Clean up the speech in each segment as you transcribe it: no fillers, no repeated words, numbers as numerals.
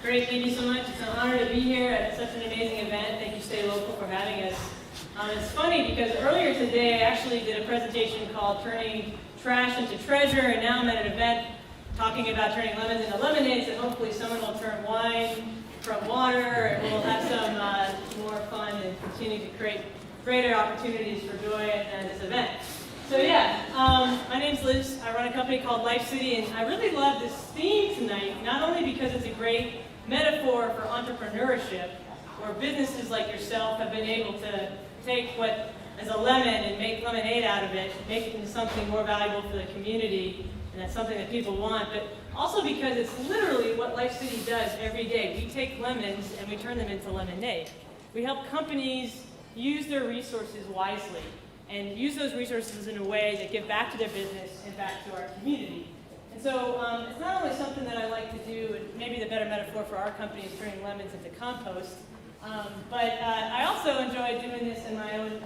Great, thank you so much. It's an honor to be here at such an amazing event. Thank you, Stay Local, for having us. It's funny because earlier today I actually did a presentation called Turning Trash into Treasure, and now I'm at an event talking about turning lemons into lemonades, and hopefully someone will turn wine from water, and we'll have some more fun and continue to create greater opportunities for joy at this event. So yeah, my name's Liz. I run a company called Life City, and I really love this theme tonight, not only because it's a great metaphor for entrepreneurship, where businesses like yourself have been able to take what is a lemon and make lemonade out of it, make it into something more valuable for the community, and that's something that people want, but also because it's literally what Life City does every day. We take lemons and we turn them into lemonade. We help companies use their resources wisely and use those resources in a way that give back to their business and back to our community. And so it's not only something that I like to do, and maybe the better metaphor for our company is turning lemons into compost, but I also enjoy doing this in my own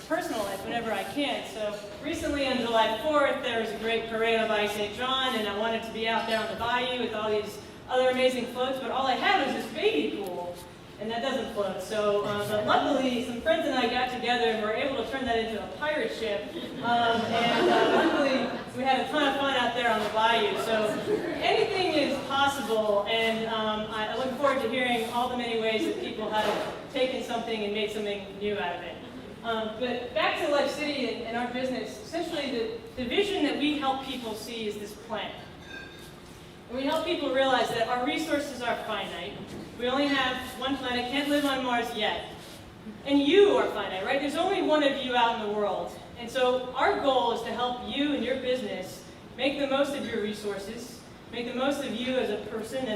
personal life whenever I can. So recently on July 4th, there was a great parade on Bayou St. John, and I wanted to be out there on the bayou with all these other amazing floats, but all I had was this baby pool, and that doesn't float. So but luckily, some friends and I got together and were able to turn that into a pirate ship, and luckily we had a ton of fun out there on the bayou. So anything is possible, and I look forward to hearing all the many ways that people have taken something and made something new out of it. But back to Life City and our business, essentially the vision that we help people see is this plan. And we help people realize that our resources are finite. We only have one planet, can't live on Mars yet. And you are finite, right? There's only one of you out in the world. And so our goal is to help you and your business make the most of your resources, make the most of you as a person,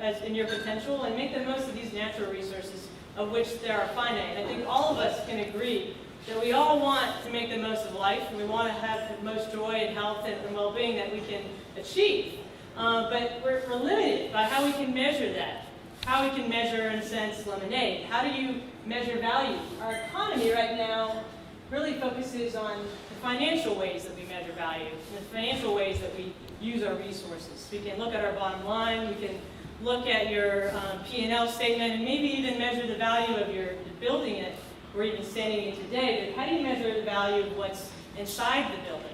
as in your potential, and make the most of these natural resources, of which there are finite. And I think all of us can agree that we all want to make the most of life, and we want to have the most joy and health and well-being that we can achieve. But we're limited by how we can measure that. How we can measure, in a sense, lemonade. How do you measure value? Our economy right now really focuses on the financial ways that we measure value, and the financial ways that we use our resources. We can look at our bottom line, we can look at your P&L statement, and maybe even measure the value of the building that we're even standing in today. But how do you measure the value of what's inside the building?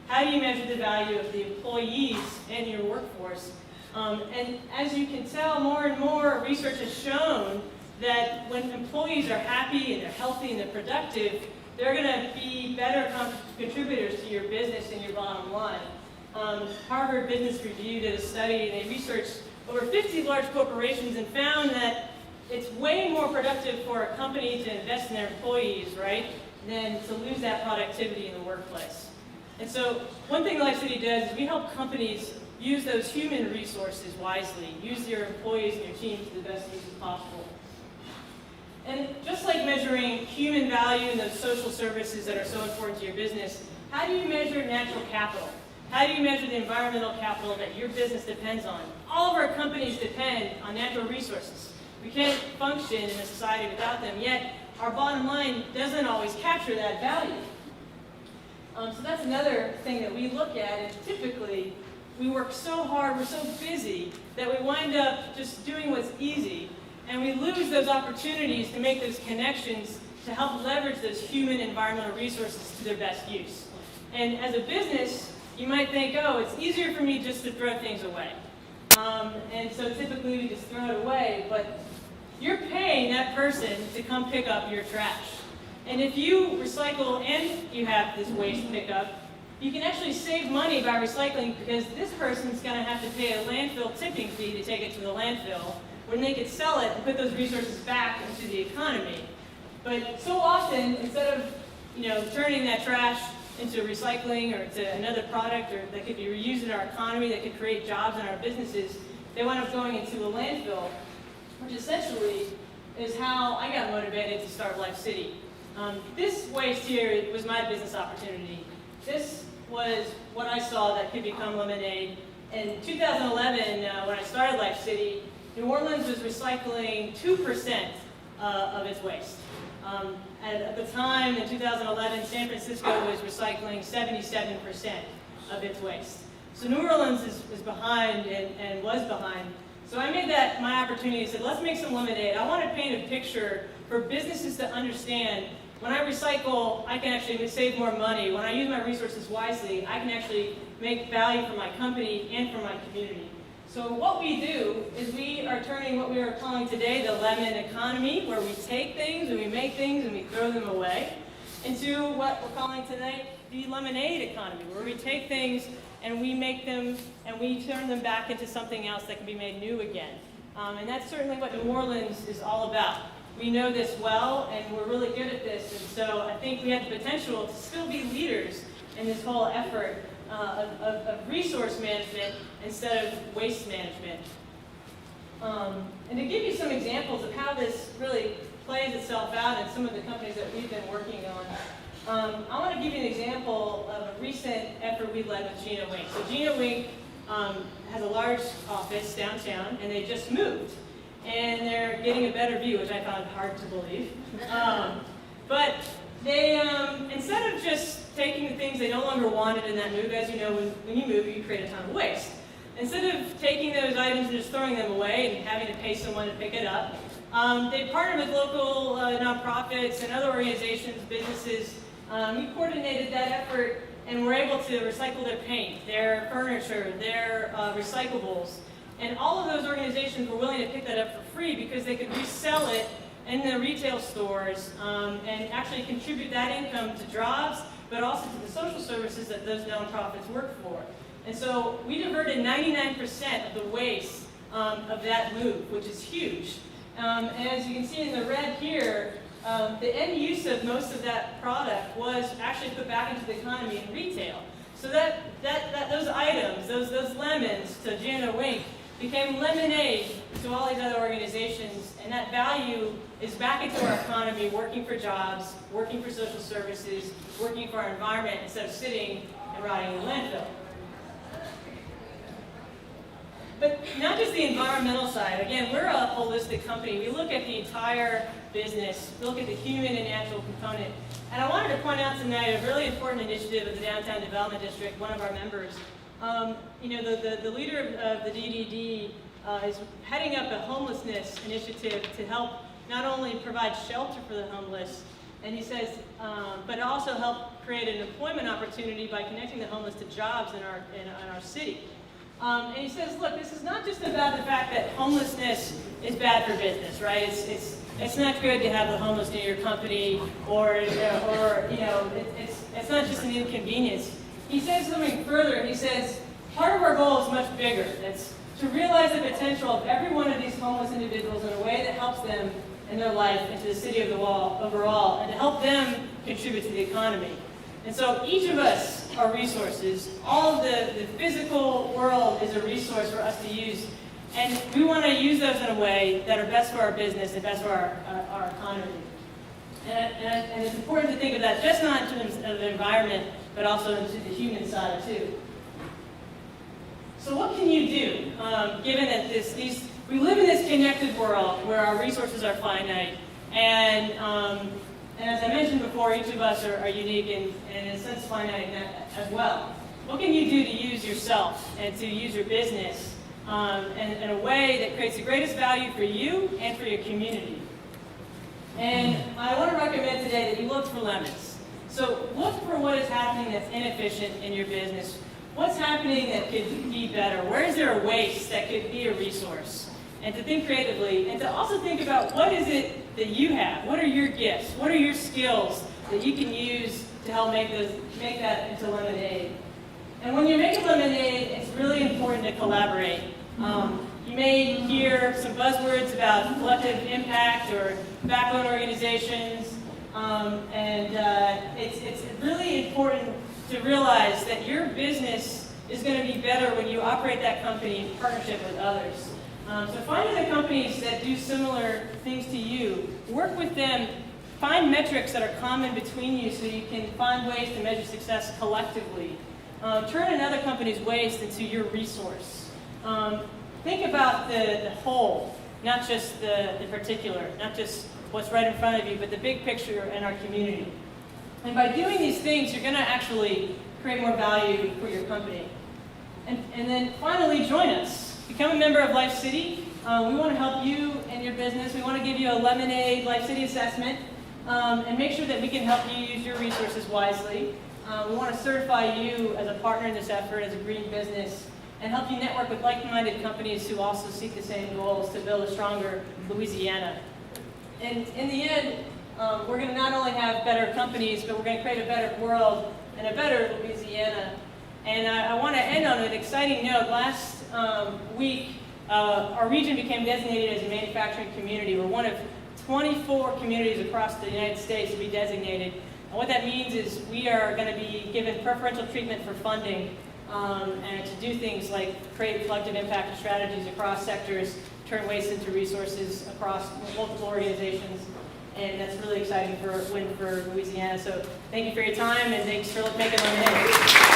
How do you measure the value of the employees and your workforce? And as you can tell, more and more research has shown that when employees are happy and they're healthy and they're productive, they're going to be better contributors to your business and your bottom line. Harvard Business Review did a study, and they researched over 50 large corporations and found that it's way more productive for a company to invest in their employees, right, than to lose that productivity in the workplace. And so one thing Life City does is we help companies use those human resources wisely, use your employees and your team to the best use possible. And just like measuring human value and those social services that are so important to your business, how do you measure natural capital? How do you measure the environmental capital that your business depends on? All of our companies depend on natural resources. We can't function in a society without them, yet our bottom line doesn't always capture that value. So that's another thing that we look at, and typically we work so hard, we're so busy, that we wind up just doing what's easy, and we lose those opportunities to make those connections to help leverage those human environmental resources to their best use. And as a business, you might think, oh, it's easier for me just to throw things away. And so typically we just throw it away, but you're paying that person to come pick up your trash. And if you recycle and you have this waste pickup, you can actually save money by recycling, because this person's going to have to pay a landfill tipping fee to take it to the landfill, when they could sell it and put those resources back into the economy. But so often, instead of turning that trash into recycling or to another product or that could be reused in our economy, that could create jobs in our businesses, they wind up going into a landfill, which essentially is how I got motivated to start Life City. This waste here was my business opportunity. This was what I saw that could become lemonade. In 2011, when I started Life City, New Orleans was recycling 2% of its waste. At the time, in 2011, San Francisco was recycling 77% of its waste. So New Orleans is behind and was behind So I made that my opportunity and said, let's make some lemonade. I want to paint a picture for businesses to understand when I recycle, I can actually save more money. When I use my resources wisely, I can actually make value for my company and for my community. So what we do is we are turning what we are calling today the lemon economy, where we take things and we make things and we throw them away, into what we're calling tonight the lemonade economy, where we take things and we make them and we turn them back into something else that can be made new again. And that's certainly what New Orleans is all about. We know this well, and we're really good at this, and so I think we have the potential to still be leaders in this whole effort of resource management instead of waste management. And to give you some examples of how this really plays itself out in some of the companies that we've been working on, I want to give you an example of a recent effort we led with Gina Wink. So Gina Wink has a large office downtown, and they just moved. And they're getting a better view, which I found hard to believe. But they, instead of just taking the things they no longer wanted in that move, as you know, when you move, you create a ton of waste. Instead of taking those items and just throwing them away and having to pay someone to pick it up, they partnered with local nonprofits and other organizations, businesses. We coordinated that effort and were able to recycle their paint, their furniture, their recyclables. And all of those organizations were willing to pick that up for free because they could resell it in the retail stores and actually contribute that income to jobs, but also to the social services that those nonprofits work for. And so we diverted 99% of the waste of that move, which is huge. And as you can see in the red here, the end use of most of that product was actually put back into the economy in retail. So those items, those lemons to Gina Wink, became lemonade to all these other organizations, and that value is back into our economy, working for jobs, working for social services, working for our environment instead of sitting and rotting in the landfill. But not just the environmental side. Again, we're a holistic company. We look at the entire business, we look at the human and natural component. And I wanted to point out tonight a really important initiative of the Downtown Development District, one of our members. The leader of the DDD is heading up a homelessness initiative to help not only provide shelter for the homeless, and he says, but also help create an employment opportunity by connecting the homeless to jobs in our city. And he says, look, this is not just about the fact that homelessness is bad for business, right? It's not good to have the homeless near your company, or it's not just an inconvenience. He says something further. He says, part of our goal is much bigger. It's to realize the potential of every one of these homeless individuals in a way that helps them in their life and to the city of the wall overall, and to help them contribute to the economy. And so each of us are resources. All of the physical world is a resource for us to use. And we want to use those in a way that are best for our business and best for our economy. And it's important to think of that just not in terms of the environment, but also into the human side too. So what can you do, given that we live in this connected world where our resources are finite, and as I mentioned before, each of us are unique and in a sense finite as well. What can you do to use yourself and to use your business in a way that creates the greatest value for you and for your community? And I want to recommend today that you look for lemons. So look for what is happening that's inefficient in your business. What's happening that could be better? Where is there a waste that could be a resource? And to think creatively, and to also think about what is it that you have? What are your gifts? What are your skills that you can use to help make that into lemonade? And when you're making lemonade, it's really important to collaborate. You may hear some buzzwords about collective impact or backbone organizations, it's really important to realize that your business is going to be better when you operate that company in partnership with others. So find the companies that do similar things to you, work with them, find metrics that are common between you so you can find ways to measure success collectively. Turn another company's waste into your resource. Think about the whole, not just the particular, not just what's right in front of you, but the big picture in our community. And by doing these things, you're going to actually create more value for your company. And then finally, join us. Become a member of Life City. We want to help you and your business. We want to give you a Lemonade Life City assessment and make sure that we can help you use your resources wisely. We want to certify you as a partner in this effort, as a green business, and help you network with like-minded companies who also seek the same goals to build a stronger Louisiana. And in the end, we're going to not only have better companies, but we're going to create a better world and a better Louisiana. And I want to end on an exciting note. Last week, our region became designated as a manufacturing community. We're one of 24 communities across the United States to be designated. And what that means is we are going to be given preferential treatment for funding and to do things like create collective impact strategies across sectors, turn waste into resources across multiple organizations. And that's really exciting for a win for Louisiana. So thank you for your time, and thanks for making Lemonade.